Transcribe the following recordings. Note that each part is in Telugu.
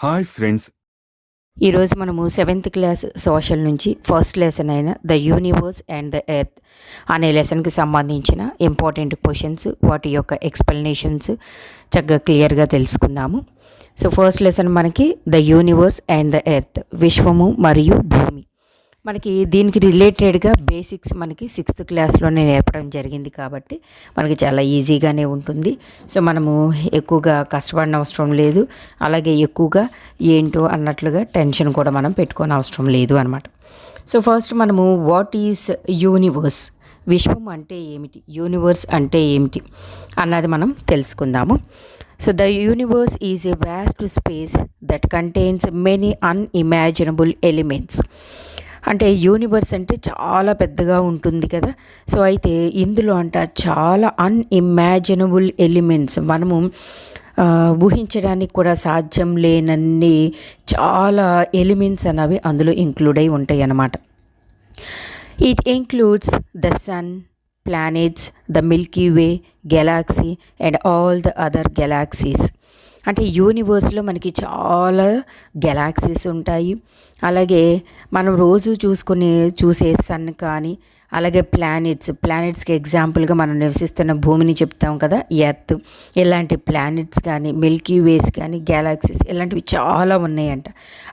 Hi friends. ఈరోజు మనము 7th క్లాస్ సోషల్ నుంచి ఫస్ట్ లెసన్ అయిన the universe and the earth అనే లెసన్కి సంబంధించిన ఇంపార్టెంట్ క్వశ్చన్స్, వాటి యొక్క ఎక్స్ప్లెనేషన్స్ చక్కగా క్లియర్గా తెలుసుకుందాము. సో ఫస్ట్ లెసన్ మనకి the universe and the earth, విశ్వము మరియు భూమి. మనకి దీనికి రిలేటెడ్గా బేసిక్స్ మనకి 6th క్లాస్లోనే నేర్పడం జరిగింది కాబట్టి మనకి చాలా ఈజీగానే ఉంటుంది. సో మనము ఎక్కువగా కష్టపడిన అవసరం లేదు, అలాగే ఎక్కువగా ఏంటో అన్నట్లుగా టెన్షన్ కూడా మనం పెట్టుకోని అవసరం లేదు అనమాట. సో ఫస్ట్ మనము వాట్ ఈజ్ యూనివర్స్, విశ్వం అంటే ఏమిటి, యూనివర్స్ అంటే ఏమిటి అన్నది మనం తెలుసుకుందాము. So the universe is a vast space that contains many unimaginable elements. అంటే యూనివర్స్ అంటే చాలా పెద్దగా ఉంటుంది కదా. సో అయితే ఇందులో చాలా అన్ఇమాజినబుల్ ఎలిమెంట్స్, మనము ఊహించడానికి కూడా సాధ్యం లేనన్ని చాలా ఎలిమెంట్స్ అనేవి అందులో ఇంక్లూడ్ అయి ఉంటాయి అన్నమాట. It includes the sun, planets, the milky way galaxy and all the other galaxies. అంటే యూనివర్స్లో మనకి చాలా గెలాక్సీస్ ఉంటాయి. అలాగే మనం రోజు చూసే సన్ కానీ, అలాగే ప్లానెట్స్కి ఎగ్జాంపుల్గా మనం నివసిస్తున్న భూమిని చెప్తాం కదా, ఎర్త్. ఇలాంటి ప్లానెట్స్ కానీ, మిల్కీ వేస్ కానీ, గెలాక్సీస్ ఇలాంటివి చాలా ఉన్నాయంట.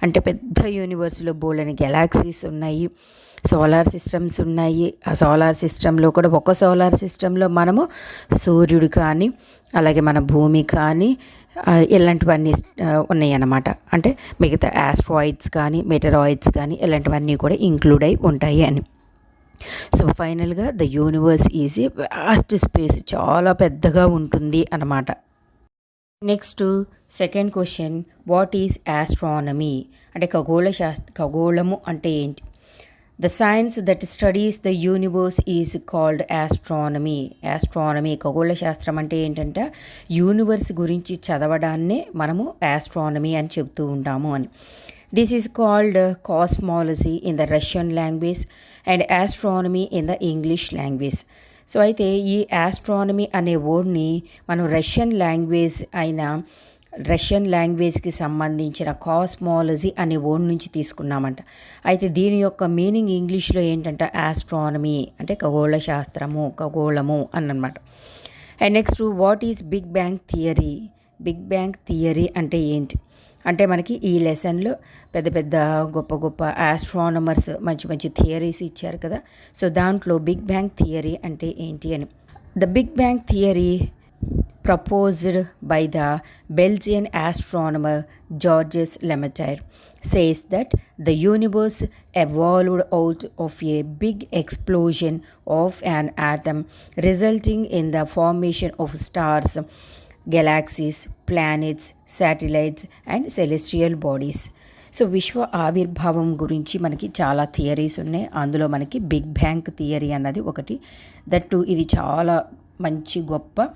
అంటే పెద్ద యూనివర్స్లో బోల్డని గెలాక్సీస్ ఉన్నాయి, సోలార్ సిస్టమ్స్ ఉన్నాయి. ఆ సోలార్ సిస్టంలో కూడా ఒక సోలార్ సిస్టంలో మనము సూర్యుడు కానీ, అలాగే మన భూమి కానీ ఇలాంటివన్నీ ఉన్నాయి అన్నమాట. అంటే మిగతా ఆస్ట్రాయిడ్స్ కానీ, మెటరాయిడ్స్ కానీ ఇలాంటివన్నీ కూడా ఇంక్లూడ్ అయి ఉంటాయి అని. సో ఫైనల్గా the universe is a vast space, చాలా పెద్దగా ఉంటుంది అన్నమాట. Next second question, what is astronomy అంటే ఖగోళము అంటే ఏంటి? The science that studies the universe is called astronomy. Astronomy ఖగోళ శాస్త్రం అంటే ఏంటంటే యూనివర్స్ గురించి చదవడాన్నే మనము ఆస్ట్రానమీ అని చెప్తూ ఉంటాము అని. This is called cosmology in the Russian language and astronomy in the English language. So అయితే ఈ ఆస్ట్రానమీ అనే వర్డ్ని మనం రష్యన్ లాంగ్వేజ్కి సంబంధించిన కాస్మాలజీ అనే వర్డ్ నుంచి తీసుకున్నామంట. అయితే దీని యొక్క మీనింగ్ ఇంగ్లీష్లో ఏంటంటే ఆస్ట్రానమీ అంటే ఖగోళ శాస్త్రము, ఖగోళము అన్నమాట. And next, what is big bang theory? Big bang theory అంటే ఏంటి అంటే మనకి ఈ లెసన్లో పెద్ద గొప్ప ఆస్ట్రానమర్స్ మంచి థియరీస్ ఇచ్చారు కదా. సో దాంట్లో బిగ్ బ్యాంగ్ థియరీ అంటే ఏంటి అని. The big bang theory proposed by the Belgian astronomer Georges Lemaître says that the universe evolved out of a big explosion of an atom, resulting in the formation of stars, galaxies, planets, satellites and celestial bodies. So విశ్వ ఆవిర్భావం గురించి మనకి చాలా థియరీస్ ఉన్నాయి. అందులో మనకి బిగ్ బ్యాంగ్ థియరీ అన్నది ఒకటి. దట్టు ఇది చాలా మంచి గొప్ప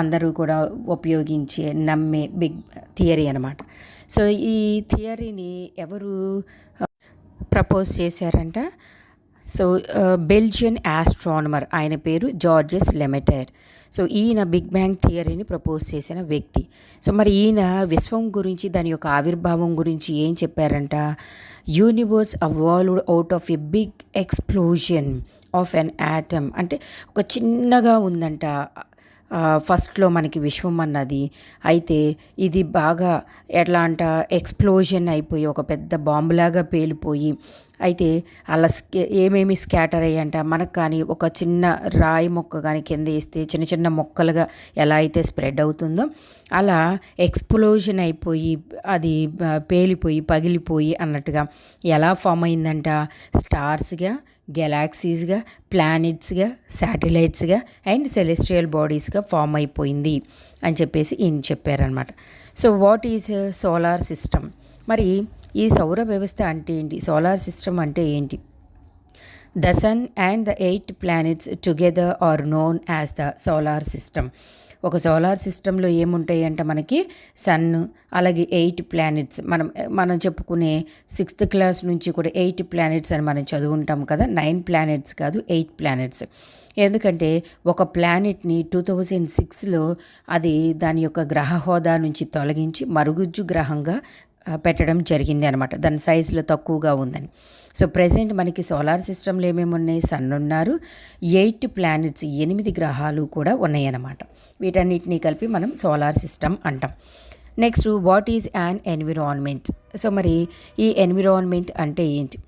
అందరూ కూడా ఉపయోగించే నమ్మే బిగ్ థియరీ అనమాట. సో ఈ థియరీని ఎవరు ప్రపోజ్ చేశారంట? సో బెల్జియన్ ఆస్ట్రానమర్, ఆయన పేరు జార్జెస్ లెమెటైర్. సో ఈయన బిగ్ బ్యాంగ్ థియరీని ప్రపోజ్ చేసిన వ్యక్తి. సో మరి ఈయన విశ్వం గురించి, దాని యొక్క ఆవిర్భావం గురించి ఏం చెప్పారంట? Universe evolved out of a big explosion of an atom. అంటే ఒక చిన్నగా ఉందంట ఫస్ట్లో మనకి విశ్వం అన్నది. అయితే ఇది బాగా ఎట్లా అంట ఎక్స్ప్లోజన్ అయిపోయి ఒక పెద్ద బాంబులాగా పేలిపోయి, అయితే అలా ఏమేమి స్కాటర్ అయ్యంట మనకు కానీ ఒక చిన్న రాయి మొక్క కానీ కింద వేస్తే చిన్న మొక్కలుగా ఎలా అయితే స్ప్రెడ్ అవుతుందో అలా ఎక్స్ప్లోజన్ అయిపోయి అది పేలిపోయి పగిలిపోయి అన్నట్టుగా ఎలా ఫామ్ అయిందంట? స్టార్స్గా, గెలాక్సీస్గా, ప్లానెట్స్గా, శాటిలైట్స్గా అండ్ సెలెస్టియల్ బాడీస్గా ఫామ్ అయిపోయింది అని చెప్పేసి ఈయన చెప్పారనమాట. So what is solar system? మరి ఈ సౌర వ్యవస్థ అంటే ఏంటి, సోలార్ సిస్టమ్ అంటే ఏంటి? The sun and the 8 planets together are known as the solar system. ఒక సోలార్ సిస్టంలో ఏముంటాయి అంటే మనకి సన్, అలాగే 8 ప్లానెట్స్. మనం చెప్పుకునే 6th క్లాస్ నుంచి కూడా 8 ప్లానెట్స్ అని మనం చదువుంటాం కదా. 9 ప్లానెట్స్ కాదు, 8 ప్లానెట్స్. ఎందుకంటే ఒక ప్లానెట్ని 2006లో అది దాని యొక్క గ్రహ హోదా నుంచి తొలగించి మరుగుజ్జు గ్రహంగా పెట్టడం జరిగింది అనమాట. దాని సైజులో తక్కువగా ఉందని. సో ప్రెజెంట్ మనకి సోలార్ సిస్టంలో ఏమేమి ఉన్నాయి? సన్ ఉన్నారు, 8 ప్లానెట్స్, 8 గ్రహాలు కూడా ఉన్నాయి అన్నమాట. వీటన్నిటినీ కలిపి మనం సోలార్ సిస్టమ్ అంటాం. Next, what is an environment? So మరి ఈ ఎన్విరాన్మెంట్ అంటే ఏంటి?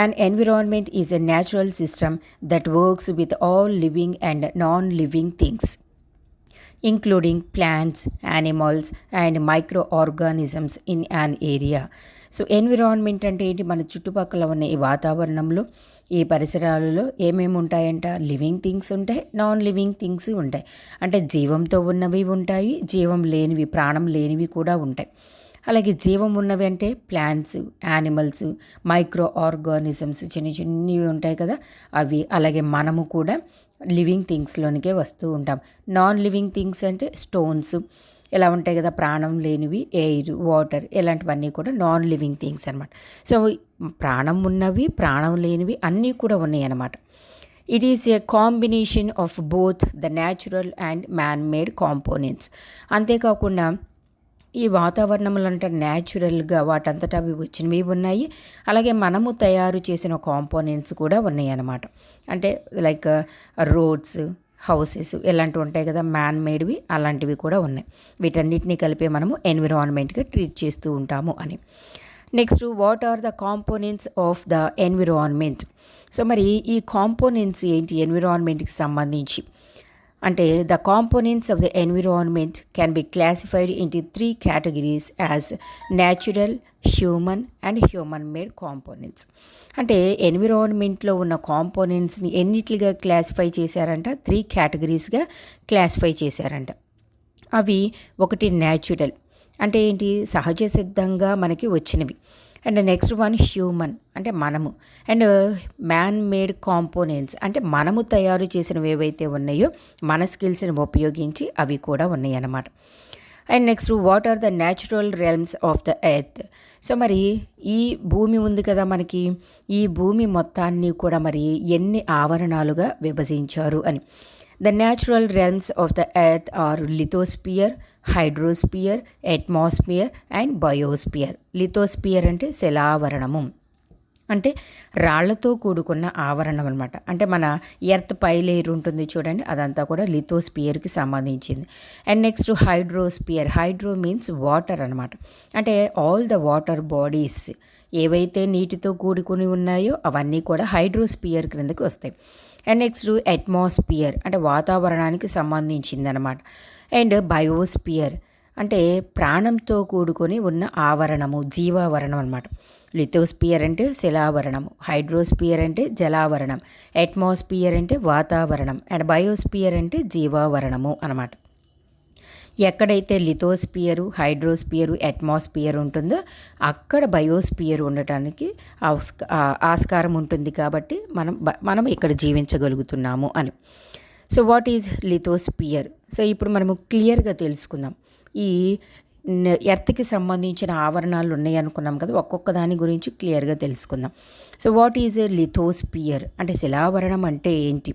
An environment is a natural system that works with all living and non-living things, including plants, animals, and microorganisms in an area. So environment అంటే ఏంటి? మన చుట్టుపక్కల ఉన్న ఈ వాతావరణంలో, ఈ పరిసరాలలో ఏమేమి ఉంటాయంట? లివింగ్ థింగ్స్ ఉంటాయి, నాన్ లివింగ్ థింగ్స్ ఉంటాయి. అంటే జీవంతో ఉన్నవి ఉంటాయి, జీవం లేనివి, ప్రాణం లేనివి కూడా ఉంటాయి. అలాగే జీవం ఉన్నవి అంటే ప్లాంట్స్, యానిమల్స్, మైక్రో ఆర్గానిజమ్స్, చిన్నవి ఉంటాయి కదా అవి. అలాగే మనము కూడా లివింగ్ థింగ్స్లోనికే వస్తూ ఉంటాం. నాన్ లివింగ్ థింగ్స్ అంటే స్టోన్స్ ఇలా ఉంటాయి కదా, ప్రాణం లేనివి, ఎయిర్, వాటర్, ఇలాంటివన్నీ కూడా నాన్ లివింగ్ థింగ్స్ అనమాట. సో ప్రాణం ఉన్నవి, ప్రాణం లేనివి అన్నీ కూడా ఉన్నాయి అన్నమాట. It is a combination of both the natural and man made components. అంతేకాకుండా ఈ వాతావరణంలో అంటే న్యాచురల్గా వాటంతటా అవి వచ్చినవి ఉన్నాయి, అలాగే మనము తయారు చేసిన కాంపోనెంట్స్ కూడా ఉన్నాయి అన్నమాట. అంటే లైక్ రోడ్స్, హౌసెస్ ఇలాంటివి ఉంటాయి కదా, మ్యాన్ మేడ్వి, అలాంటివి కూడా ఉన్నాయి. వీటన్నిటిని కలిపి మనము ఎన్విరాన్మెంట్గా ట్రీట్ చేస్తూ ఉంటాము అని. Next, what are the components of the environment? So మరి ఈ కాంపోనెంట్స్ ఏంటి ఎన్విరాన్మెంట్కి సంబంధించి అంటే? The components of the environment can be classified into 3 categories as natural, human and human made components. అంటే ఎన్విరాన్మెంట్లో ఉన్న కాంపోనెంట్స్ని ఎన్నిట్లుగా క్లాసిఫై చేశారంట? 3 categoriesగా క్లాసిఫై చేశారంట. అవి ఒకటి న్యాచురల్ అంటే ఏంటి? సహజ సిద్ధంగా మనకి వచ్చినవి. అండ్ నెక్స్ట్ వన్ హ్యూమన్ అంటే మనము. అండ్ మ్యాన్ మేడ్ కాంపోనెంట్స్ అంటే మనము తయారు చేసినవి ఏవైతే ఉన్నాయో మన స్కిల్స్ని ఉపయోగించి అవి కూడా ఉన్నాయి అన్నమాట. And next, what are the natural realms of the earth? So మరి ఈ భూమి ఉంది కదా మనకి, ఈ భూమి మొత్తాన్ని కూడా మరి ఎన్ని ఆవరణాలుగా విభజించారు అని. The natural realms of the earth are lithosphere, hydrosphere, atmosphere and biosphere. Lithosphere అంటే శిలావరణము, అంటే రాళ్లతో కూడుకున్న ఆవరణం అనమాట. అంటే మన ఎర్త్ పై లేయర్ ఉంటుంది చూడండి, అదంతా కూడా లిథోస్పియర్కి సంబంధించింది. And next hydrosphere. Hydro means water అనమాట. అంటే ఆల్ ద వాటర్ బాడీస్ ఏవైతే నీటితో కూడుకుని ఉన్నాయో అవన్నీ కూడా హైడ్రోస్పియర్ క్రిందకి వస్తాయి. అండ్ నెక్స్ట్ అట్మాస్ఫియర్ అంటే వాతావరణానికి సంబంధించింది అనమాట. అండ్ బయోస్పియర్ అంటే ప్రాణంతో కూడుకొని ఉన్న ఆవరణము, జీవావరణం అనమాట. లిథోస్పియర్ అంటే శిలావరణము, హైడ్రోస్పియర్ అంటే జలావరణం, అట్మాస్ఫియర్ అంటే వాతావరణం, అండ్ బయోస్పియర్ అంటే జీవావరణము అనమాట. ఎక్కడైతే లిథోస్పియరు, హైడ్రోస్పియరు, అట్మాస్ఫియర్ ఉంటుందో అక్కడ బయోస్పియర్ ఉండటానికి ఆస్కారం ఉంటుంది. కాబట్టి మనం ఇక్కడ జీవించగలుగుతున్నాము అని. So what is lithosphere? So ఇప్పుడు మనము క్లియర్గా తెలుసుకుందాం. ఈ ఎర్త్కి సంబంధించిన ఆవరణాలు ఉన్నాయి అనుకున్నాం కదా, ఒక్కొక్క దాని గురించి క్లియర్గా తెలుసుకుందాం. సో వాట్ ఈజ్ లిథోస్పియర్ అంటే శిలావరణం అంటే ఏంటి?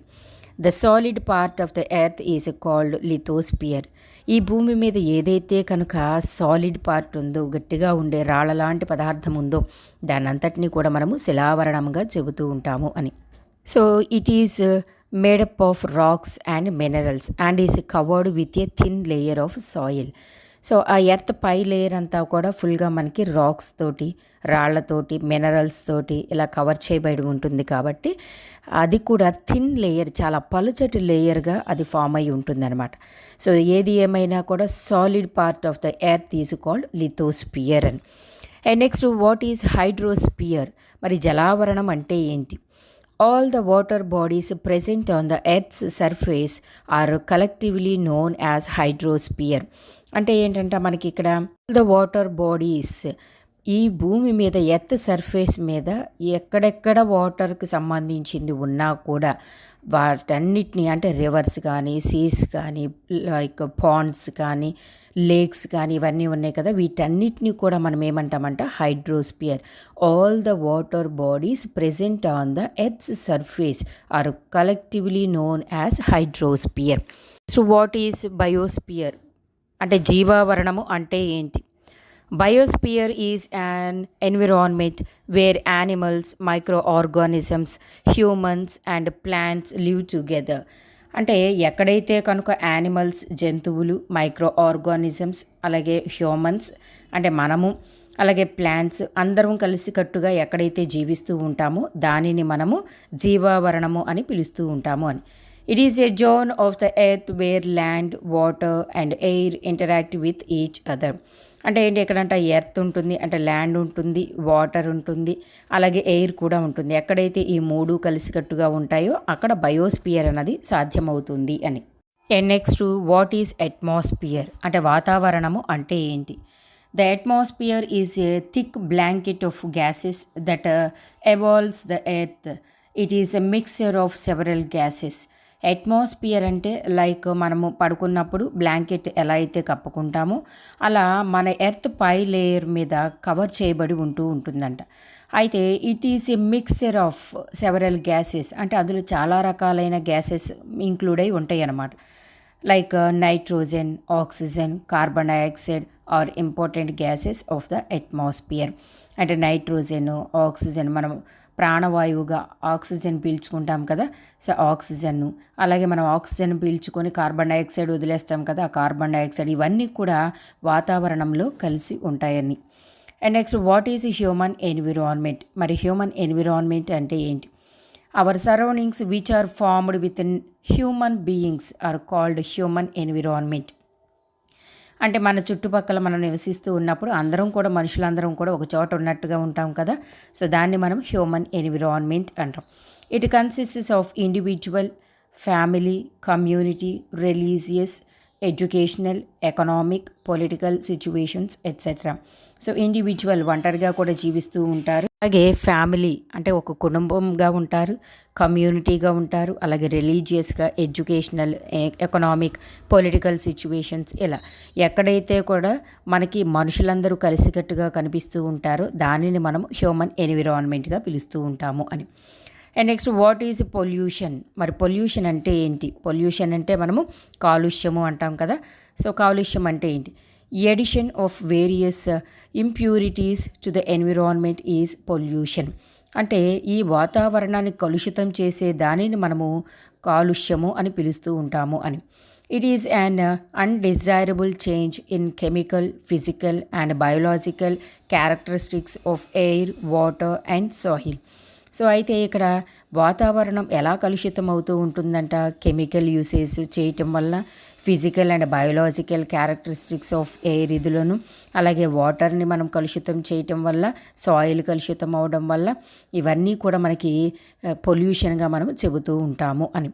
The solid part of the earth is called lithosphere. ఈ భూమి మీద ఏదైతే కనుక సాలిడ్ పార్ట్ ఉందో, గట్టిగా ఉండే రాళ్ళ లాంటి పదార్థం ఉందో దాని అంతటినీ కూడా మనము శిలావరణంగా చెబుతూ ఉంటాము అని. So it is made up of rocks and minerals and is covered with a thin layer of soil. So ఆ ఎర్త్ పై లేయర్ అంతా కూడా ఫుల్గా మనకి రాక్స్ తోటి, రాళ్లతోటి, మినరల్స్ తోటి ఇలా కవర్ చేయబడి ఉంటుంది. కాబట్టి అది కూడా థిన్ లేయర్, చాలా పలుచటి లేయర్గా అది ఫామ్ అయి ఉంటుంది అనమాట. సో ఏది ఏమైనా కూడా solid part of the earth is called lithosphere అని. And next what is hydrosphere? మరి జలావరణం అంటే ఏంటి? All the water bodies present on the Earth's surface are collectively known as hydrosphere. అంటే ఏంటంటే మనకి ఇక్కడ ద వాటర్ బాడీస్ ఈ భూమి మీద ఎర్త్ సర్ఫేస్ మీద ఎక్కడెక్కడ వాటర్కి సంబంధించింది ఉన్నా కూడా వాటన్నిటిని అంటే రివర్స్ కానీ సీస్ కానీ లైక్ పాండ్స్ కానీ లేక్స్ కానీ ఇవన్నీ ఉన్నాయి కదా, వీటన్నిటిని కూడా మనం ఏమంటామంట hydrosphere. All the water bodies present on the earth's surface are collectively known as hydrosphere. So what is biosphere అంటే జీవావరణము అంటే ఏంటి? Biosphere is an environment where animals, microorganisms, humans and plants live together. అంటే ఎక్కడైతే కనుక యానిమల్స్, జంతువులు, మైక్రో ఆర్గానిజమ్స్, అలాగే హ్యూమన్స్ అంటే మనము, అలాగే ప్లాంట్స్ అందరం కలిసికట్టుగా ఎక్కడైతే జీవిస్తూ ఉంటామో దానిని మనము జీవావరణము అని పిలుస్తూ ఉంటాము అని. It is a zone of the earth where land, water and air interact with each other. అంటే ఏంటి, ఎక్కడంటే ఎర్త్ ఉంటుంది, అంటే ల్యాండ్ ఉంటుంది, వాటర్ ఉంటుంది, అలాగే ఎయిర్ కూడా ఉంటుంది. ఎక్కడైతే ఈ మూడు కలిసికట్టుగా ఉంటాయో అక్కడ బయోస్పియర్ అన్నది సాధ్యమవుతుంది అని. And next what is atmosphere అంటే వాతావరణము అంటే ఏంటి? The atmosphere is a thick blanket of gases that evolves the earth. It is a mixture of several gases. Atmosphere అంటే లైక్ మనము పడుకున్నప్పుడు బ్లాంకెట్ ఎలా అయితే కప్పుకుంటామో అలా మన ఎర్త్ పై లేయర్ మీద కవర్ చేయబడి ఉంటుందంట. అయితే it is a mixture of several gases అంటే అందులో చాలా రకాలైన గ్యాసెస్ ఇంక్లూడ్ అయి ఉంటాయి అన్నమాట. Like nitrogen, oxygen, carbon dioxide are important gases of the atmosphere. అంటే నైట్రోజన్, ఆక్సిజన్ మనం ప్రాణవాయువుగా ఆక్సిజన్ పీల్చుకుంటాం కదా, సో ఆక్సిజన్ను, అలాగే మనం ఆక్సిజన్ పీల్చుకొని కార్బన్ డైఆక్సైడ్ వదిలేస్తాం కదా, ఆ కార్బన్ డైఆక్సైడ్ ఇవన్నీ కూడా వాతావరణంలో కలిసి ఉంటాయని. And next what is human environment. మరి హ్యూమన్ ఎన్విరాన్మెంట్ అంటే ఏంటి? Our surroundings which are formed within human beings are called human environment. అంటే మన చుట్టుపక్కల మనం నివసిస్తూ ఉన్నప్పుడు అందరం కూడా మనుషులందరం కూడా ఒక చోట ఉన్నట్టుగా ఉంటాం కదా, సో దాన్ని మనం హ్యూమన్ ఎన్విరాన్మెంట్ అంటాం. It consists of individual, family, community, religious, educational, economic, political situations etcetera. So individual ఒంటరిగా కూడా జీవిస్తూ ఉంటారు, అలాగే ఫ్యామిలీ అంటే ఒక కుటుంబంగా ఉంటారు, కమ్యూనిటీగా ఉంటారు, అలాగే రిలీజియస్గా, ఎడ్యుకేషనల్, ఎకనామిక్, పొలిటికల్ సిచ్యువేషన్స్ ఇలా ఎక్కడైతే కూడా మనకి మనుషులందరూ కలిసికట్టుగా కనిపిస్తూ ఉంటారో దానిని మనం హ్యూమన్ ఎన్విరాన్మెంట్గా పిలుస్తూ ఉంటాము అని. And next what is pollution. మరి పొల్యూషన్ అంటే ఏంటి? పొల్యూషన్ అంటే మనము కాలుష్యము అంటాం కదా, సో కాలుష్యం అంటే ఏంటి? Addition of various impurities to the environment is pollution. అంటే ఈ వాతావరణాన్ని కలుషితం చేసే దానిని మనము కాలుష్యము అని పిలుస్తూ ఉంటాము అని. It is an undesirable change in chemical, physical and biological characteristics of air, water and soil. So అయితే ఇక్కడ వాతావరణం ఎలా కలుషితం అవుతూ ఉంటుందంట? కెమికల్ యూసేజ్ చేయటం వల్ల, physical and biological characteristics of air ఇదిలోను, అలాగే వాటర్ని మనం కలుషితం చేయటం వల్ల, సాయిల్ కలుషితం అవడం వల్ల ఇవన్నీ కూడా మనకి పొల్యూషన్గా మనం చెబుతూ ఉంటాము అని.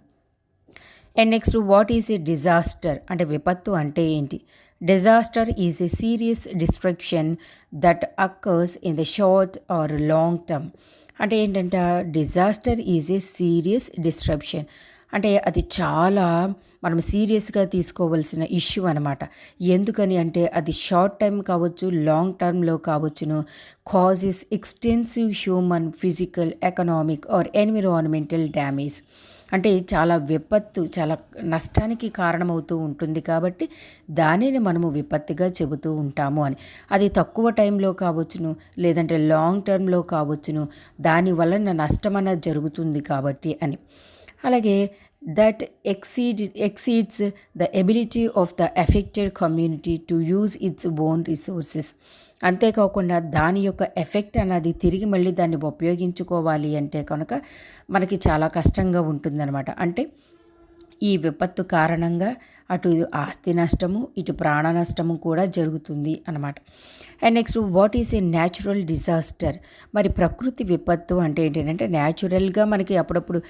And next what is a disaster అంటే విపత్తు అంటే ఏంటి? Disaster is a serious destruction that occurs in the short or long term. అంటే ఏంటంటే disaster is a serious disruption అంటే అది చాలా మనం సీరియస్గా తీసుకోవాల్సిన ఇష్యూ అనమాట. ఎందుకని అంటే అది షార్ట్ టైం కావచ్చు, లాంగ్ టర్మ్లో కావచ్చును, causes extensive human, physical, economic are environmental damage. అంటే చాలా విపత్తు, చాలా నష్టానికి కారణమవుతూ ఉంటుంది కాబట్టి దానిని మనము విపత్తుగా చెబుతూ ఉంటాము అని. అది తక్కువ టైంలో కావచ్చును, లేదంటే లాంగ్ టర్మ్లో కావచ్చును, దాని వలన నష్టం అనేది జరుగుతుంది కాబట్టి అని. అలాగే that exceeds the ability of the affected community to use its own resources. అంతేకాకుండా దాని యొక్క ఎఫెక్ట్ అన్నది తిరిగి మళ్ళీ దాన్ని ఉపయోగించుకోవాలి అంటే కనుక మనకి చాలా కష్టంగా ఉంటుందన్నమాట. అంటే ఈ విపత్తు కారణంగా అటు ఆస్తి నష్టము, ఇటు ప్రాణ నష్టము కూడా జరుగుతుంది అన్నమాట. And next what is a natural disaster. మరి ప్రకృతి విపత్తు అంటే ఏంటంటే న్యాచురల్గా మనకి అప్పుడప్పుడు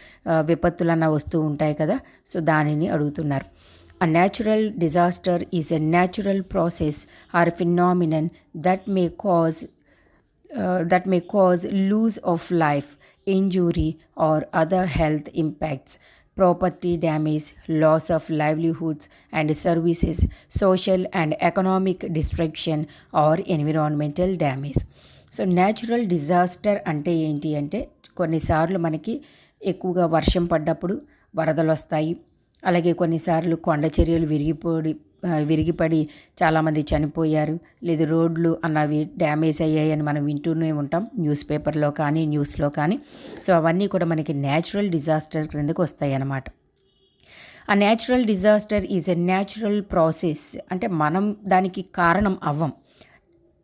విపత్తులు అన్న వస్తూ ఉంటాయి కదా, సో దానిని అడుగుతున్నారు. A natural disaster is a natural process or phenomenon that may cause that may cause loss of life, injury, or other health impacts, property damage, loss of livelihoods and services, social and economic destruction, or environmental damage. So natural disaster అంటే ఏంటి అంటే కొన్నిసార్లు మనకి ఎక్కువగా వర్షం పడ్డప్పుడు వరదలు వస్తాయి. అలాగే కొన్నిసార్లు కొండ చర్యలు విరిగిపడి చాలామంది చనిపోయారు, లేదు రోడ్లు అన్నవి డ్యామేజ్ అయ్యాయని మనం వింటూనే ఉంటాం న్యూస్ పేపర్లో కానీ న్యూస్లో కానీ. సో అవన్నీ కూడా మనకి న్యాచురల్ డిజాస్టర్ క్రిందకు వస్తాయి అన్నమాట. ఆ natural disaster is a natural process, అంటే మనం దానికి కారణం అవ్వం,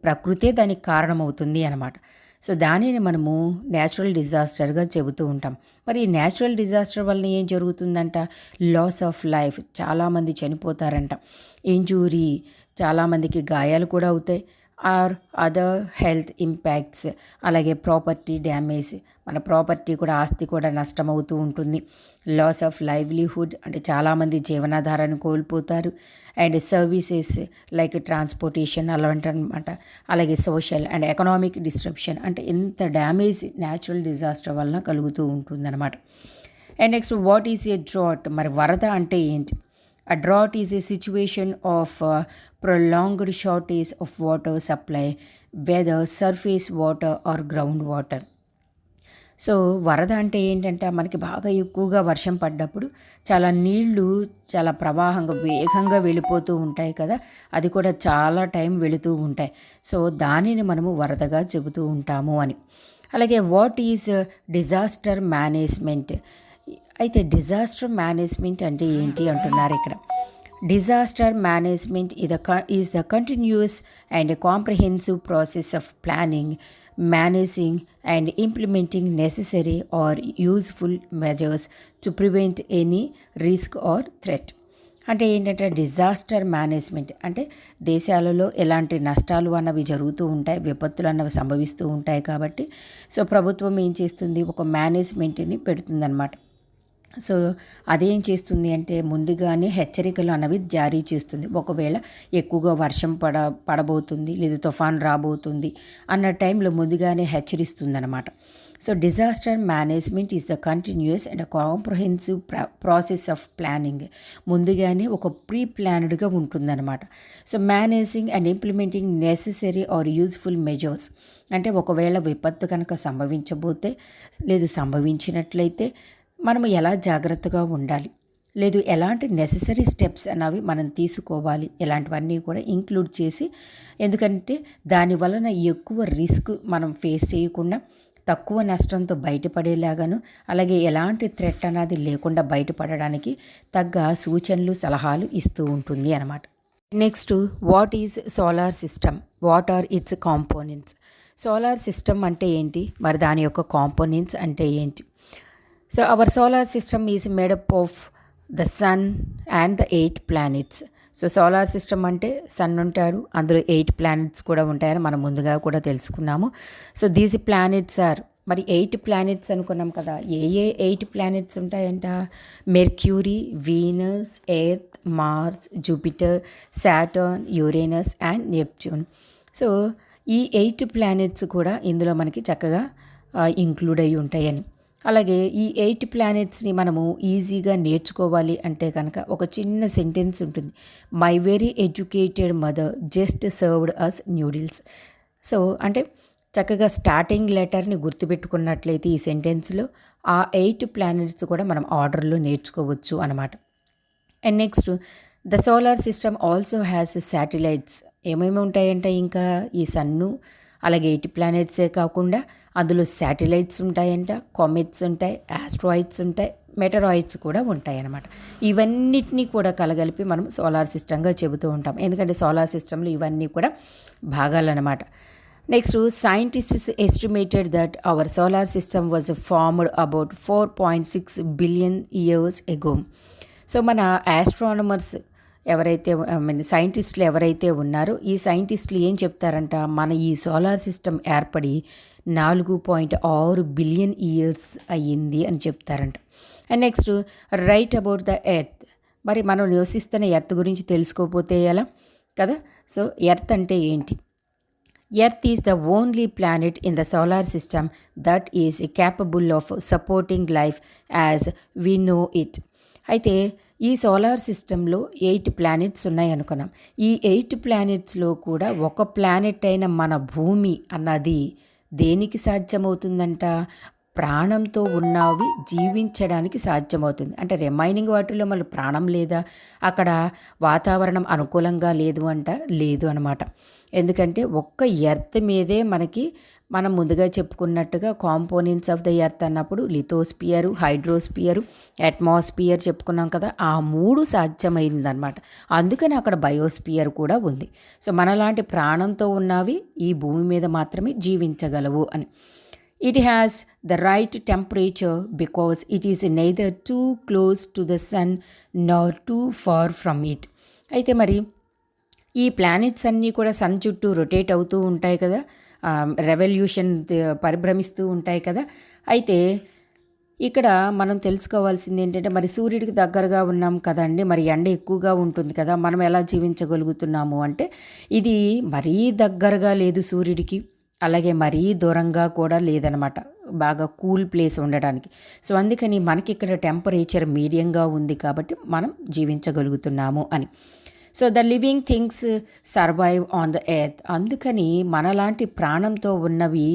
ప్రకృతే దానికి కారణమవుతుంది అన్నమాట. సో దానిని మనము న్యాచురల్ డిజాస్టర్గా చెబుతూ ఉంటాం. మరి ఈ న్యాచురల్ డిజాస్టర్ వల్ల ఏం జరుగుతుందంట? లాస్ ఆఫ్ లైఫ్, చాలామంది చనిపోతారంట. ఇంజూరీ, చాలామందికి గాయాలు కూడా అవుతాయి. ఆర్ అదర్ హెల్త్ ఇంపాక్ట్స్, అలాగే ప్రాపర్టీ డ్యామేజ్, మన ప్రాపర్టీ కూడా, ఆస్తి కూడా నష్టమవుతూ ఉంటుంది. లాస్ ఆఫ్ లైవ్లీహుడ్, అంటే చాలామంది జీవనాధారాన్ని కోల్పోతారు. అండ్ సర్వీసెస్ లైక్ ట్రాన్స్పోర్టేషన్ అలాంటి అనమాట. అలాగే సోషల్ అండ్ ఎకనామిక్ డిస్ట్రప్షన్, అంటే ఎంత డ్యామేజ్ న్యాచురల్ డిజాస్టర్ వలన కలుగుతూ ఉంటుందన్నమాట. And next, what is A drought? మరి వరద అంటే ఏంటి? A drought is a situation of prolonged shortage of water supply, whether surface water or groundwater. So వరద అంటే ఏంటంటే మనకి బాగా ఎక్కువగా వర్షం పడ్డప్పుడు చాలా నీళ్లు చాలా ప్రవాహంగా వేగంగా వెళ్ళిపోతూ ఉంటాయి కదా, అది కూడా చాలా టైం వెళుతూ ఉంటాయి. సో దానిని మనము వరదగా చెబుతూ ఉంటాము అని. అలాగే వాట్ ఈజ్ డిజాస్టర్ మేనేజ్మెంట్? అయితే డిజాస్టర్ మేనేజ్మెంట్ అంటే ఏంటి అంటున్నారు ఇక్కడ. Disaster management is the continuous and comprehensive process of planning, managing and implementing necessary or useful measures to prevent any risk or threat. అంటే ఏంటంటే డిజాస్టర్ మేనేజ్మెంట్ అంటే దేశాలలో ఎలాంటి నష్టాలు అన్నవి జరుగుతూ ఉంటాయి, విపత్తులు అన్నవి సంభవిస్తూ ఉంటాయి కాబట్టి సో ప్రభుత్వం ఏం చేస్తుంది, ఒక మేనేజ్మెంట్ని పెడుతుందన్నమాట. సో అదేం చేస్తుంది అంటే ముందుగానే హెచ్చరికలు అన్నవి జారీ చేస్తుంది. ఒకవేళ ఎక్కువగా వర్షం పడబోతుంది, లేదా తుఫాన్ రాబోతుంది అన్న టైంలో ముందుగానే హెచ్చరిస్తుంది అనమాట. So disaster management is the continuous and comprehensive process of planning. ముందుగానే ఒక ప్రీ ప్లాన్డ్గా ఉంటుందన్నమాట. So managing and implementing necessary or useful measures, అంటే ఒకవేళ విపత్తు కనుక సంభవించబోతే, లేదు సంభవించినట్లయితే మనము ఎలా జాగ్రత్తగా ఉండాలి, లేదు ఎలాంటి నెసెసరీ స్టెప్స్ అనేవి మనం తీసుకోవాలి, ఇలాంటివన్నీ కూడా ఇంక్లూడ్ చేసి, ఎందుకంటే దాని వలన ఎక్కువ రిస్క్ మనం ఫేస్ చేయకుండా తక్కువ నష్టంతో బయటపడేలాగాను, అలాగే ఎలాంటి థ్రెట్ అనేది లేకుండా బయటపడడానికి తగ్గ సూచనలు సలహాలు ఇస్తూ ఉంటుంది అన్నమాట. Next, what is solar system? What are its components? Solar system అంటే ఏంటి, మరి దాని యొక్క కాంపోనెంట్స్ అంటే ఏంటి? So our solar system is made up of the sun and the 8 planets. So solar system అంటే సన్ ఉంటాడు, అందులో 8 ప్లానెట్స్ కూడా ఉంటాయని మనం ముందుగా కూడా తెలుసుకున్నాము. సో దీస్ ప్లానెట్స్ ఆర్, మరి 8 ప్లానెట్స్ అనుకున్నాం కదా, ఏ 8 ప్లానెట్స్ ఉంటాయంట? Mercury, Venus, Earth, Mars, Jupiter, Saturn, Uranus and Neptune. So ఈ 8 ప్లానెట్స్ కూడా ఇందులో మనకి చక్కగా ఇంక్లూడ్ అయి ఉంటాయని. అలాగే ఈ 8 ప్లానెట్స్ని మనము ఈజీగా నేర్చుకోవాలి అంటే కనుక ఒక చిన్న సెంటెన్స్ ఉంటుంది, my very educated mother just served us noodles. So అంటే చక్కగా స్టార్టింగ్ లెటర్ని గుర్తుపెట్టుకున్నట్లయితే ఈ సెంటెన్స్లో ఆ 8 ప్లానెట్స్ కూడా మనం ఆర్డర్లో నేర్చుకోవచ్చు అన్నమాట. And next, the solar system also has satellites. ఏమేమి ఉంటాయంటే ఇంకా ఈ సన్ను అలాగే 8 ప్లానెట్సే కాకుండా అందులో శాటిలైట్స్ ఉంటాయంట, కామెట్స్ ఉంటాయి, ఆస్ట్రాయిడ్స్ ఉంటాయి, మెటరాయిడ్స్ కూడా ఉంటాయి అన్నమాట. ఇవన్నిటినీ కూడా కలగలిపి మనం సోలార్ సిస్టమ్గా చెబుతూ ఉంటాం, ఎందుకంటే సోలార్ సిస్టంలో ఇవన్నీ కూడా భాగాలన్నమాట. Next, scientists estimated that our solar system was formed about 4.6 billion years ago. So మన ఆస్ట్రానమర్స్ ఎవరైతే సైంటిస్టులు ఎవరైతే ఉన్నారో ఈ సైంటిస్టులు ఏం చెప్తారంట, మన ఈ సోలార్ సిస్టమ్ ఏర్పడి 4.6 బిలియన్ ఇయర్స్ అయ్యింది అని చెప్తారంట. And next, right about the earth. మరి మనం నివసిస్తున్న ఎర్త్ గురించి తెలుసుకోకపోతే ఎలా కదా. సో ఎర్త్ అంటే ఏంటి? Earth is the only planet in the solar system that is capable of supporting life as we know it. అయితే ఈ సోలార్ సిస్టంలో 8 ప్లానెట్స్ ఉన్నాయి అనుకున్నాం. ఈ 8 ప్లానెట్స్లో కూడా ఒక ప్లానెట్ అయిన మన భూమి అన్నది దేనికి సాధ్యమవుతుందంట? ప్రాణంతో ఉన్నవి జీవించడానికి సాధ్యమవుతుంది. అంటే రిమైనింగ్ వాటిలో మళ్ళీ ప్రాణం లేదా, అక్కడ వాతావరణం అనుకూలంగా లేదు అంట, లేదు అనమాట. ఎందుకంటే ఒక్క ఎర్త్ మీదే మనం ముందుగా చెప్పుకున్నట్టుగా కాంపోనెంట్స్ ఆఫ్ ద ఎర్త్ అన్నప్పుడు లిథోస్పియరు, హైడ్రోస్పియరు, అట్మాస్పియర్ చెప్పుకున్నాం కదా, ఆ 3 సాధ్యమైందనమాట. అందుకని అక్కడ బయోస్పియర్ కూడా ఉంది. సో మనలాంటి ప్రాణంతో ఉన్నవి ఈ భూమి మీద మాత్రమే జీవించగలవు అని. It has the right temperature because it is neither too close to the sun nor too far from it. అయితే మరి ఈ ప్లానెట్స్ అన్నీ కూడా సన్ చుట్టూ రొటేట్ అవుతూ ఉంటాయి కదా, రెవల్యూషన్ పరిభ్రమిస్తూ ఉంటాయి కదా. అయితే ఇక్కడ మనం తెలుసుకోవాల్సింది ఏంటంటే, మరి సూర్యుడికి దగ్గరగా ఉన్నాం కదండి, మరి ఎండ ఎక్కువగా ఉంటుంది కదా, మనం ఎలా జీవించగలుగుతున్నాము అంటే, ఇది మరీ దగ్గరగా లేదు సూర్యుడికి, అలాగే మరీ దూరంగా కూడా లేదనమాట, బాగా కూల్ ప్లేస్ ఉండడానికి. సో అందుకని మనకి ఇక్కడ టెంపరేచర్ మీడియంగా ఉంది కాబట్టి మనం జీవించగలుగుతున్నాము అని. So the living things survive on the earth. అందుకని మనలాంటి ప్రాణంతో ఉన్నవి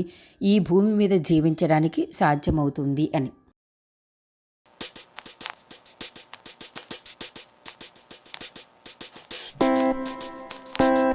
ఈ భూమి మీద జీవించడానికి సాధ్యమవుతుంది అని.